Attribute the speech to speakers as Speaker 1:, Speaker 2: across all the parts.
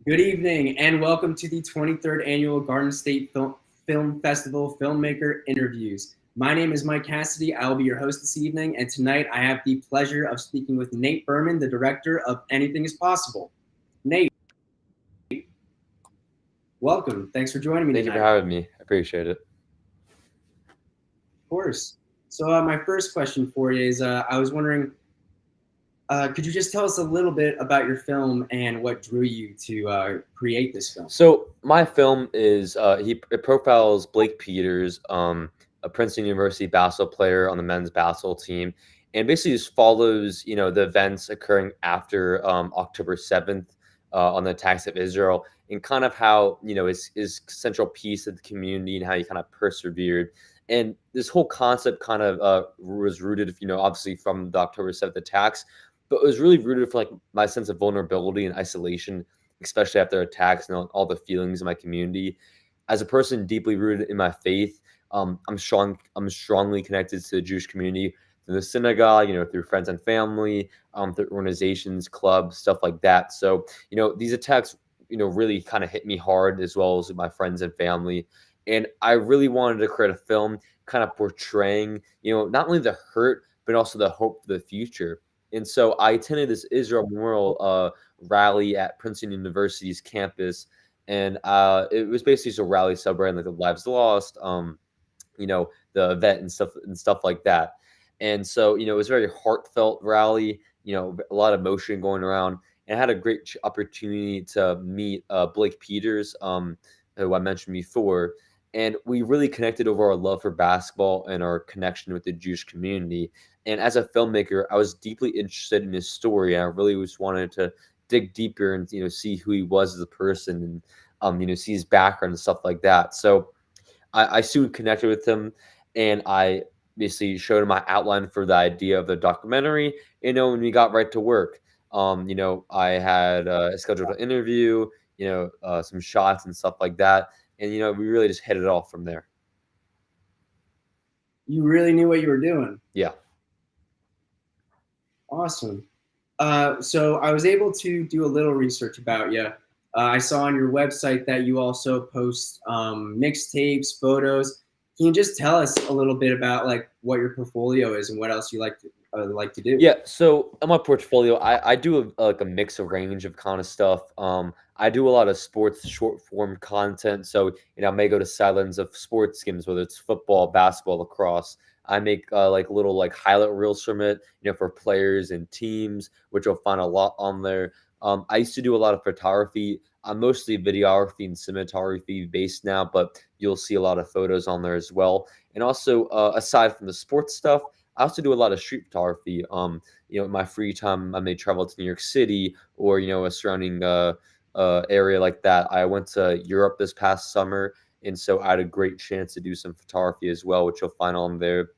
Speaker 1: Good evening and welcome to the 23rd Annual Garden State Film Festival Filmmaker Interviews. My name is Mike Cassidy. I will be your host this evening, and tonight I have the pleasure of speaking with Nate Berman, the director of Anything is Possible. Nate, welcome. Thanks for joining me
Speaker 2: Thank you for
Speaker 1: tonight.
Speaker 2: having me. I appreciate it.
Speaker 1: Of course. So my first question for you is I was wondering, could you just tell us a little bit about your film and what drew you to create this film?
Speaker 2: So my film is it profiles Blake Peters, a Princeton University basketball player on the men's basketball team, and basically just follows the events occurring after October 7th on the attacks of Israel, and kind of how his central piece of the community and how he kind of persevered. And this whole concept kind of was rooted, obviously from the October 7th attacks, but it was really rooted for like my sense of vulnerability and isolation, especially after attacks and all the feelings in my community. As a person deeply rooted in my faith, I'm strong. I'm strongly connected to the Jewish community through the synagogue, through friends and family, through organizations, clubs, stuff like that. So, these attacks, really kind of hit me hard as well as my friends and family. And I really wanted to create a film kind of portraying, not only the hurt, but also the hope for the future. And so I attended this Israel Memorial rally at Princeton University's campus, and it was basically just a rally celebrating like the lives lost, the event and stuff like that. And so it was a very heartfelt rally, a lot of emotion going around, and I had a great opportunity to meet Blake Peters, who I mentioned before. And we really connected over our love for basketball and our connection with the Jewish community. And as a filmmaker, I was deeply interested in his story. I really just wanted to dig deeper and see who he was as a person and see his background and stuff like that. So I soon connected with him, and I basically showed him my outline for the idea of the documentary. And we got right to work. I had scheduled an interview, some shots and stuff like that, and we really just hit it off from there.
Speaker 1: You really knew what you were doing.
Speaker 2: Yeah.
Speaker 1: Awesome. So I was able to do a little research about you. I saw on your website that you also post mixtapes, photos. Can you just tell us a little bit about like what your portfolio is and what else you like to do?
Speaker 2: Yeah, so on my portfolio, I do like a mix of range of kind of stuff. I do a lot of sports short form content. So, I may go to sidelines of sports games, whether it's football, basketball, lacrosse. I make like little like highlight reels from it, for players and teams, which you'll find a lot on there. I used to do a lot of photography. I'm mostly videography and cinematography based now, but you'll see a lot of photos on there as well. And also, aside from the sports stuff, I also do a lot of street photography. In my free time, I may travel to New York City or a surrounding area like that. I went to Europe this past summer, and so I had a great chance to do some photography as well, which you'll find on there.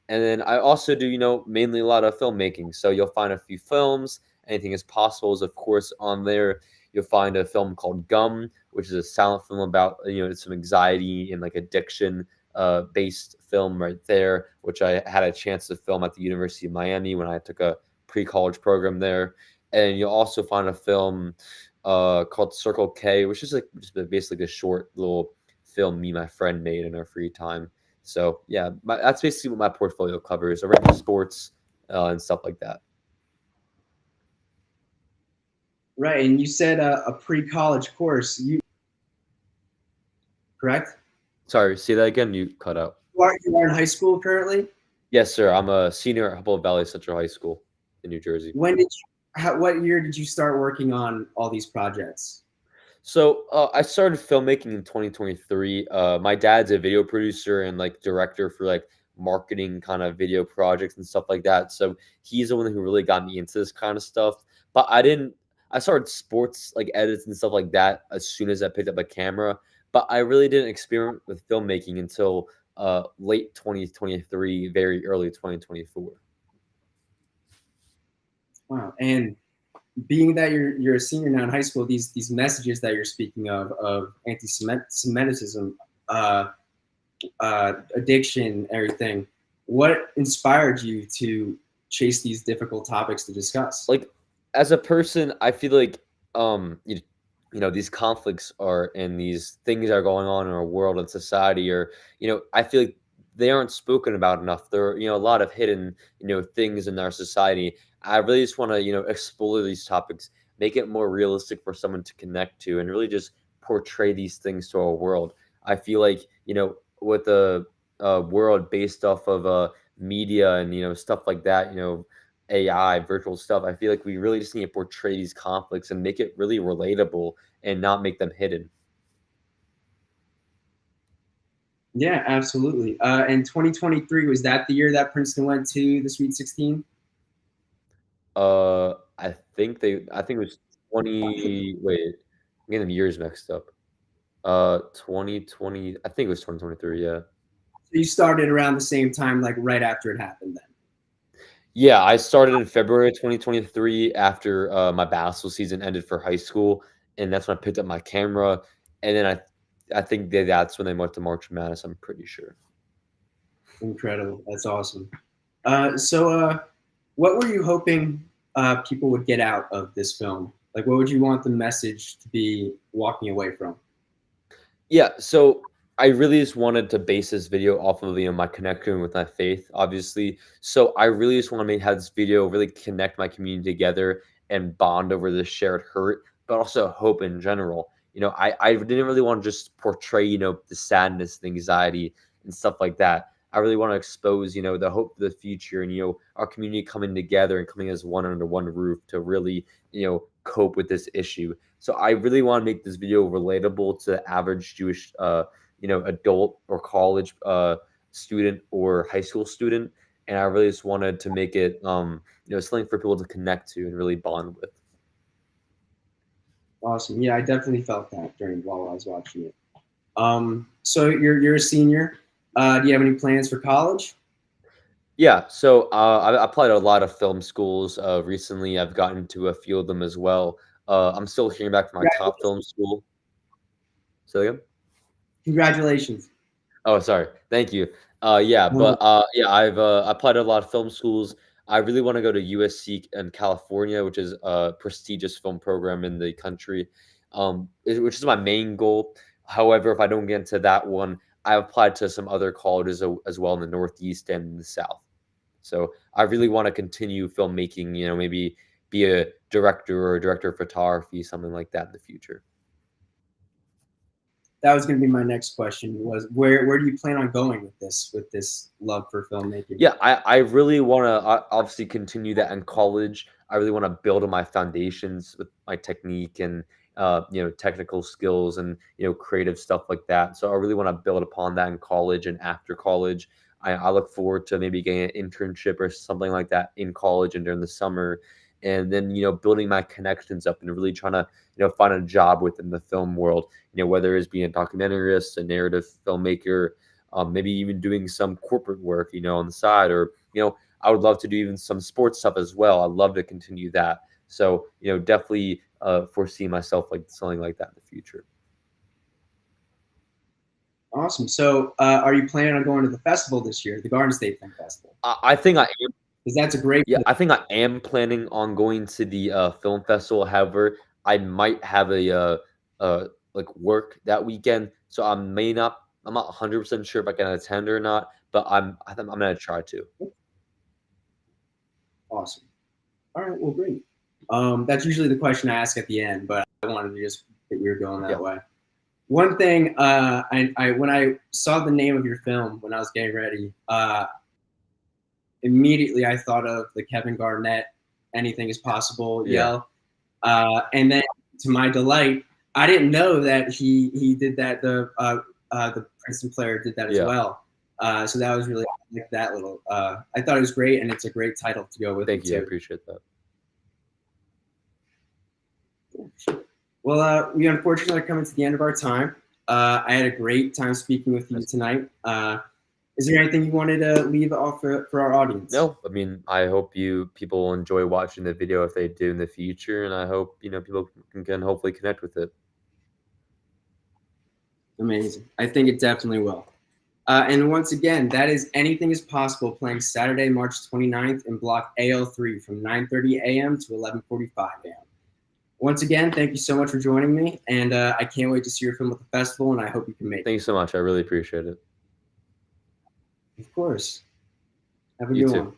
Speaker 2: And then I also do, mainly a lot of filmmaking. So you'll find a few films. Anything is possible is of course on there. You'll find a film called Gum, which is a silent film about some anxiety and like addiction based film right there, which I had a chance to film at the University of Miami when I took a pre-college program there. And you'll also find a film called Circle K, which is like just basically a short little film me and my friend made in our free time. So yeah, that's basically what my portfolio covers: around sports and stuff like that.
Speaker 1: Right, and you said a pre-college course. You correct?
Speaker 2: Sorry, say that again. You cut out.
Speaker 1: You are in high school currently.
Speaker 2: Yes, sir. I'm a senior at Humboldt Valley Central High School in New Jersey.
Speaker 1: When did what year did you start working on all these projects?
Speaker 2: So I started filmmaking in 2023. My dad's a video producer and like director for like marketing kind of video projects and stuff like that. So he's the one who really got me into this kind of stuff. But I didn't. I started sports like edits and stuff like that as soon as I picked up a camera. But I really didn't experiment with filmmaking until late 2023, very early 2024.
Speaker 1: Wow, and being that you're a senior now in high school, these messages that you're speaking of anti-Semitism, addiction, everything. What inspired you to chase these difficult topics to discuss?
Speaker 2: Like as a person, I feel like these conflicts are and these things are going on in our world and society, or I feel like they aren't spoken about enough. There are a lot of hidden things in our society. I really just want to explore these topics, make it more realistic for someone to connect to, and really just portray these things to our world. I feel like with a world based off of media and stuff like that, AI, virtual stuff. I feel like we really just need to portray these conflicts and make it really relatable and not make them hidden.
Speaker 1: Yeah, absolutely. And 2023, was that the year that Princeton went to the Sweet 16?
Speaker 2: I think it was 20. Wait, I'm getting the years mixed up. 2020. I think it was 2023. Yeah.
Speaker 1: So you started around the same time, like right after it happened then.
Speaker 2: Yeah, I started in February 2023 after my basketball season ended for high school, and that's when I picked up my camera. And then I think that's when they went to March Madness. I'm pretty sure.
Speaker 1: Incredible. That's awesome. So what were you hoping people would get out of this film? Like, what would you want the message to be walking away from?
Speaker 2: Yeah, so I really just wanted to base this video off of my connection with my faith, obviously. So I really just want to make have this video really connect my community together and bond over this shared hurt, but also hope in general. I didn't really want to just portray the sadness, the anxiety, and stuff like that. I really want to expose the hope for the future, and our community coming together and coming as one under one roof to really cope with this issue. So I really want to make this video relatable to the average Jewish, adult or college student or high school student, and I really just wanted to make it, something for people to connect to and really bond with.
Speaker 1: Awesome. Yeah, I definitely felt that while I was watching it. So you're a senior. Do you have any plans for college?
Speaker 2: Yeah, so I applied to a lot of film schools recently. I've gotten to a few of them as well. I'm still hearing back from my top film school. So again.
Speaker 1: Congratulations.
Speaker 2: Oh, sorry. Thank you. Yeah,
Speaker 1: No,
Speaker 2: but yeah, I've applied to a lot of film schools. I really want to go to USC in California, which is a prestigious film program in the country, which is my main goal. However, if I don't get into that one, I applied to some other colleges as well in the Northeast and in the South. So I really want to continue filmmaking. Maybe be a director or a director of photography, something like that in the future.
Speaker 1: that was going to be my next question. Was where do you plan on going with this love for filmmaking?
Speaker 2: Yeah, I really want to obviously continue that in college. I really want to build on my foundations with my technique and technical skills and creative stuff like that. So I really want to build upon that in college and after college. I look forward to maybe getting an internship or something like that in college and during the summer, and then building my connections up and really trying to find a job within the film world. Whether it's being a documentarist, a narrative filmmaker, maybe even doing some corporate work, on the side, or I would love to do even some sports stuff as well. I'd love to continue that. So definitely foresee myself like something like that in the future.
Speaker 1: Awesome. So are you planning on going to the festival this year, the Garden State Film Festival?
Speaker 2: I think I am.
Speaker 1: Because that's a great.
Speaker 2: Yeah, I think I am planning on going to the film festival. However, I might have like work that weekend, so I may not. I'm not 100% sure if I can attend or not, but I think I'm gonna try to.
Speaker 1: Awesome. All right. Well, great. That's usually the question I ask at the end, but I wanted to just that we were going that
Speaker 2: Yeah.
Speaker 1: way. One thing, I when I saw the name of your film when I was getting ready, immediately I thought of the Kevin Garnett "Anything Is Possible"
Speaker 2: Yeah.
Speaker 1: yell, and then to my delight, I didn't know that he did that. The Princeton player did that as
Speaker 2: Yeah.
Speaker 1: well. So that was really like that little. I thought it was great, and it's a great title to go with.
Speaker 2: Thank
Speaker 1: it
Speaker 2: you. I
Speaker 1: too.
Speaker 2: appreciate that.
Speaker 1: Well, we unfortunately are coming to the end of our time. I had a great time speaking with you tonight. Is there anything you wanted to leave off for our audience?
Speaker 2: No, I mean, I hope people will enjoy watching the video if they do in the future, and I hope people can hopefully connect with it.
Speaker 1: Amazing. I think it definitely will. And once again, that is Anything Is Possible, playing Saturday, March 29th in Block AL3 from 9:30 a.m. to 11:45 a.m. once again, thank you so much for joining me, and I can't wait to see your film at the festival, and I hope you can make it.
Speaker 2: Thank you so much. I really appreciate it.
Speaker 1: Of course. Have a
Speaker 2: You
Speaker 1: good
Speaker 2: too.
Speaker 1: one.